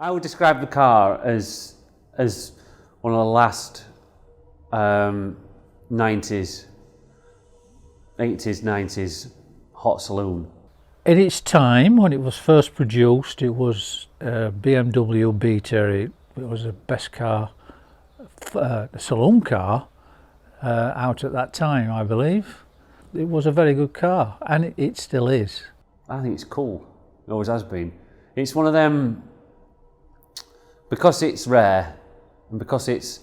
I would describe the car as one of the last 90s, 80s, 90s hot saloon. In its time, when it was first produced, it was a BMW Beta. It was the best car, saloon car, out at that time, I believe. It was a very good car, and it still is. I think it's cool. It always has been. It's one of them, because it's rare and because it's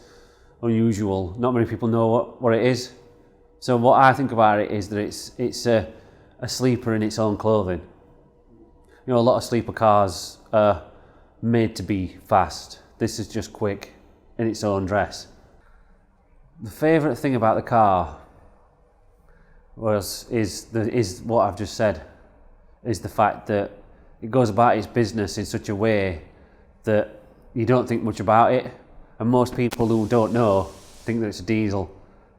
unusual, not many people know what it is. So what I think about it is that it's a sleeper in its own clothing. You know, a lot of sleeper cars are made to be fast. This is just quick in its own dress. The favourite thing about the car is what I've just said, is the fact that it goes about its business in such a way that you don't think much about it, and most people who don't know think that it's a diesel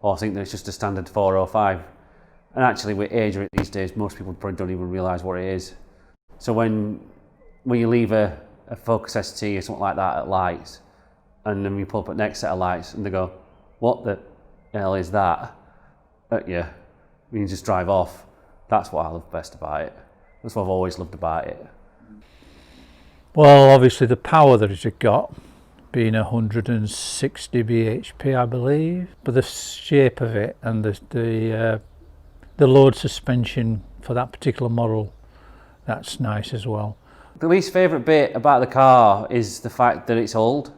or think that it's just a standard 405. And actually, with age these days, most people probably don't even realise what it is. So when you leave a Focus ST or something like that at lights, and then you pull up at next set of lights, and they go, "What the hell is that?" at you, you just drive off. That's what I love best about it. That's what I've always loved about it. Well, obviously the power that it got, being 160 bhp, I believe, but the shape of it and the load suspension for that particular model, that's nice as well. The least favourite bit about the car is the fact that it's old,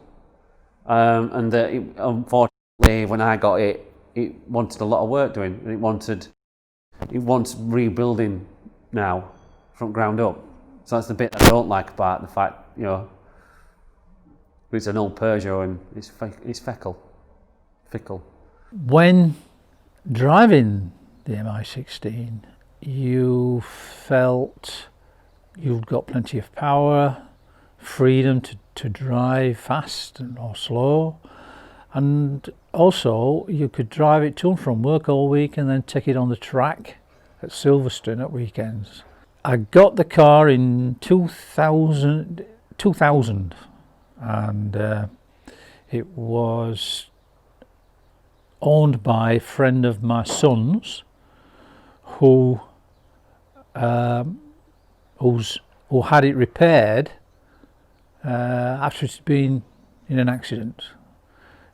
and that unfortunately when I got it, it wanted a lot of work doing, and it wants rebuilding now from ground up. So that's the bit I don't like about the fact, you know, it's an old Peugeot and it's fickle. When driving the Mi16, you felt you've got plenty of power, freedom to drive fast or slow, and also you could drive it to and from work all week and then take it on the track at Silverstone at weekends. I got the car in 2000 and it was owned by a friend of my son's who had it repaired after it had been in an accident.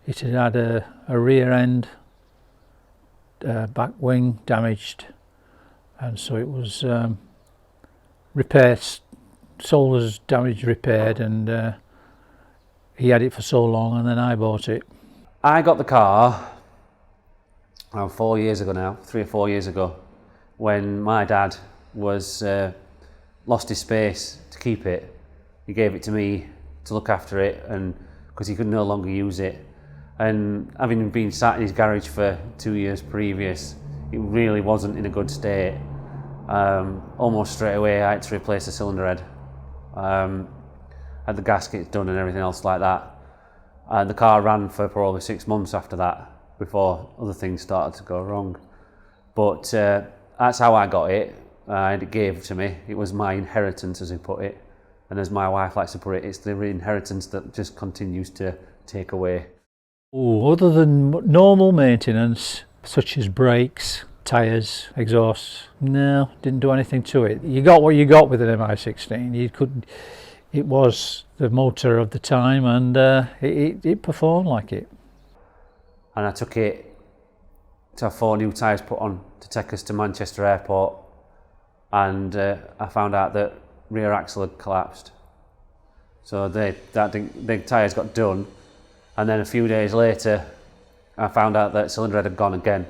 It had had a rear end, back wing damaged, and so it was repaired, sold as damaged, repaired, and he had it for so long, and then I bought it. I got the car around 4 years ago now, 3 or 4 years ago, when my dad was lost his space to keep it. He gave it to me to look after it, and because he could no longer use it. And having been sat in his garage for 2 years previous, it really wasn't in a good state. Almost straight away I had to replace the cylinder head. Had the gaskets done and everything else like that. And the car ran for probably 6 months after that before other things started to go wrong. But that's how I got it, and it gave to me. It was my inheritance, as he put it. And as my wife likes to put it, it's the inheritance that just continues to take away. Oh, other than normal maintenance, such as brakes, tyres, exhausts, no, didn't do anything to it. You got what you got with an Mi16. It was the motor of the time, and it performed like it. And I took it to have 4 new tyres put on to take us to Manchester Airport, and I found out that rear axle had collapsed. So the tyres got done, and then a few days later I found out that cylinder head had gone again.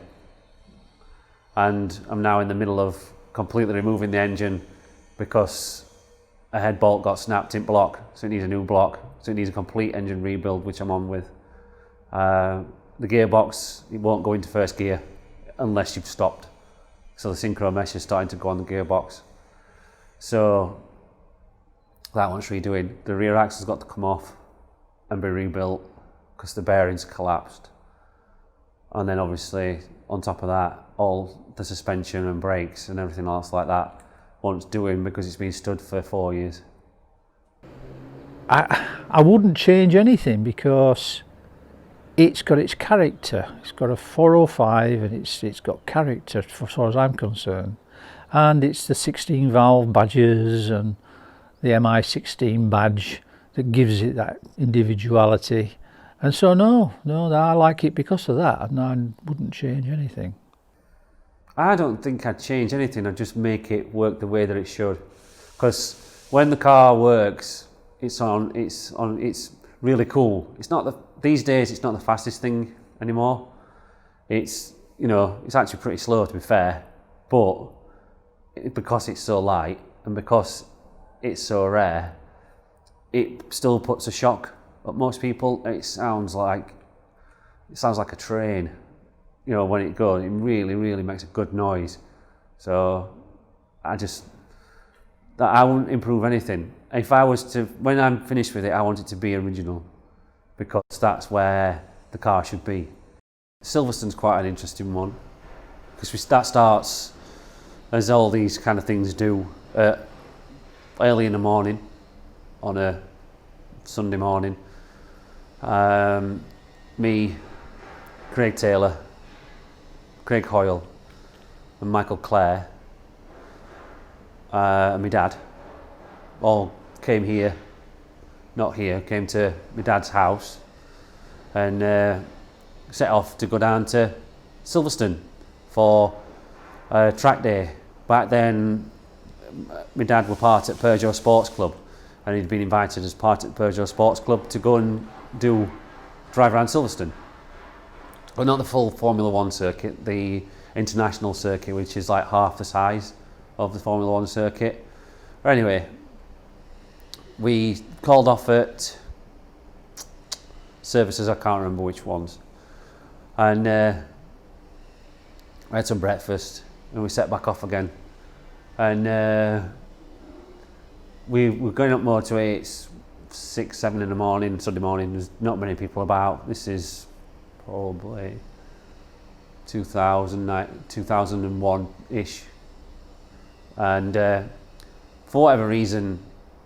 And I'm now in the middle of completely removing the engine because a head bolt got snapped in block, so it needs a new block, so it needs a complete engine rebuild, which I'm on with. The gearbox, it won't go into first gear unless you've stopped, so the synchro mesh is starting to go on the gearbox, so that one's redoing. The rear axle's got to come off and be rebuilt because the bearings collapsed, and then obviously on top of that all the suspension and brakes and everything else like that wants doing because it's been stood for 4 years. I wouldn't change anything because it's got its character. It's got a 405 and it's got character as far as I'm concerned. And it's the 16 valve badges and the Mi16 badge that gives it that individuality. And so no, I like it because of that, and I wouldn't change anything. I don't think I'd change anything. I'd just make it work the way that it should. Because when the car works, it's really cool. It's not these days. It's not the fastest thing anymore. It's actually pretty slow, to be fair. But because it's so light and because it's so rare, it still puts a shock at most people. It sounds like a train. When it goes, it really, really makes a good noise. So I wouldn't improve anything. If I was to, when I'm finished with it, I want it to be original, because that's where the car should be. Silverstone's quite an interesting one, because that starts, as all these kind of things do, early in the morning, on a Sunday morning. Me, Craig Taylor, Craig Hoyle and Michael Clare and my dad all came to my dad's house and set off to go down to Silverstone for a track day. Back then my dad were part at Peugeot Sports Club, and he'd been invited as part at Peugeot Sports Club to go and drive around Silverstone. But not the full Formula One circuit, the international circuit, which is like half the size of the Formula One circuit. But anyway, we called off at services, I can't remember which ones, and we had some breakfast and we set back off again. And we were going up motorway. It's 6, 7 in the morning, Sunday morning. There's not many people about. This is probably 2001-ish. And for whatever reason,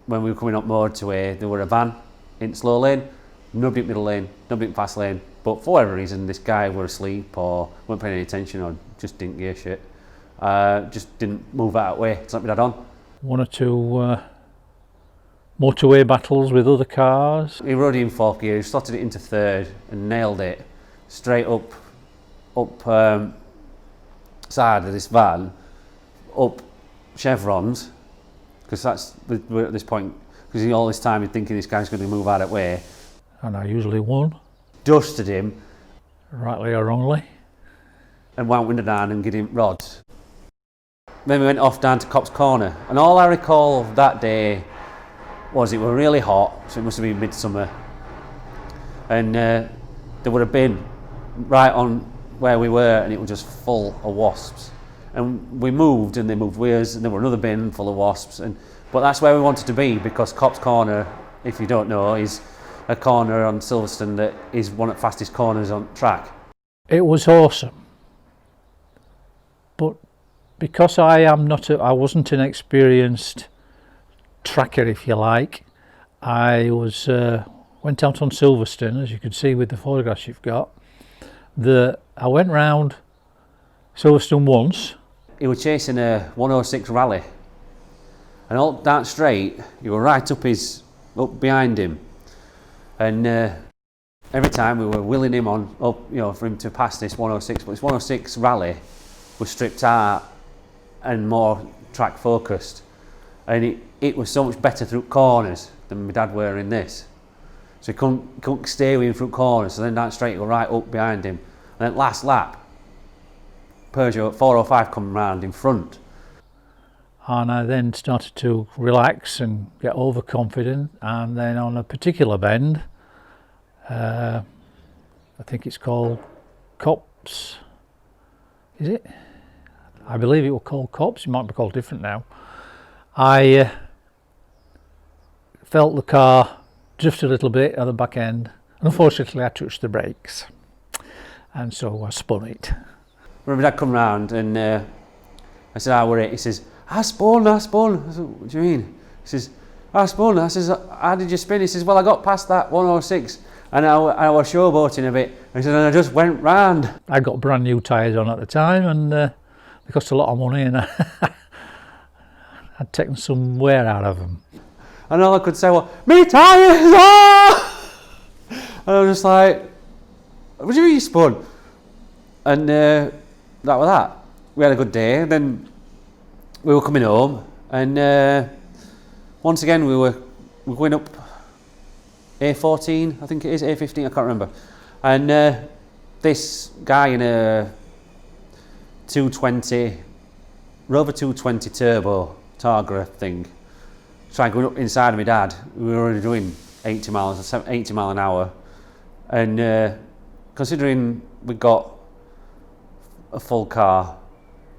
when we were coming up motorway, there were a van in slow lane, nobody in middle lane, nobody in fast lane. But for whatever reason, this guy were asleep or weren't paying any attention or just didn't give a shit. Just didn't move out of the way to let me dad on. One or two motorway battles with other cars. He rode in fourth gear, he slotted it into third and nailed it straight up side of this van, up chevrons, because we're at this point, because all this time you're thinking this guy's going to move out of the way. And I usually won. Dusted him. Rightly or wrongly. And went window down and gave him rods. Then we went off down to Cops Corner, and all I recall of that day was it were really hot, so it must have been midsummer, and there would have been right on where we were, and it was just full of wasps. And we moved, and they moved with us, and there were another bin full of wasps. But that's where we wanted to be, because Cops Corner, if you don't know, is a corner on Silverstone that is one of the fastest corners on track. It was awesome, but because I wasn't an experienced tracker, if you like, I went out on Silverstone, as you can see with the photographs you've got. I went round Silverstone once. He was chasing a 106 rally, and all down straight, you were right up behind him, and every time we were willing him on up, for him to pass this 106. But this 106 rally was stripped out and more track focused, and it was so much better through corners than my dad were in this. So he couldn't stay with him through corners, so then down straight you were right up behind him, and then last lap Peugeot 405 come round in front. And I then started to relax and get overconfident, and then on a particular bend, I think it's called Cops, is it? I believe it was called Cops, it might be called different now. I felt the car drift a little bit at the back end, and unfortunately I touched the brakes, and so I spun it. When my dad come round and I said, how were it? He says, I spun. I said, what do you mean? He says, I spun. I says, how did you spin? He says, well, I got past that 106 and I was showboating a bit. He said, and I just went round. I got brand new tyres on at the time, and they cost a lot of money, and I'd taken some wear out of them. And all I could say was, me tyres! Ah! And I was just like, what do you mean you spun? And that was that. We had a good day. Then we were coming home, and once again we were going up A14, I think it is, A15, I can't remember. And this guy in a 220, Rover 220 turbo Targa thing, tried going up inside of my dad. We were already doing 80 miles an hour. And considering we got a full car,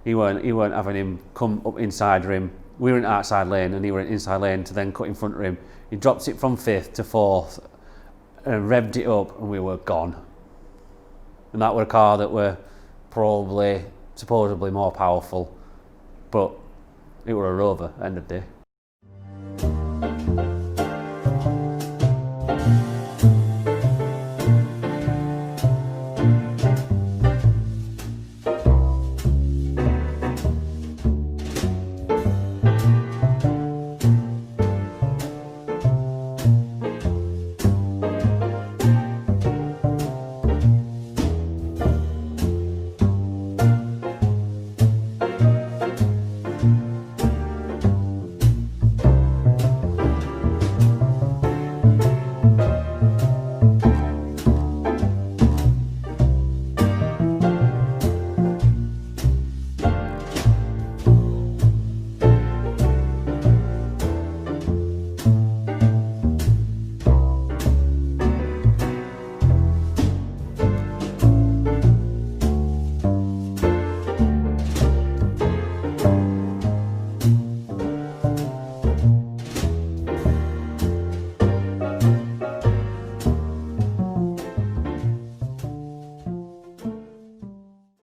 he weren't having him come up inside him. We were in outside lane and he were in inside lane to then cut in front of him. He dropped it from 5th to 4th and revved it up, and we were gone. And that were a car that were probably supposedly more powerful, but it were a Rover at the end of the day.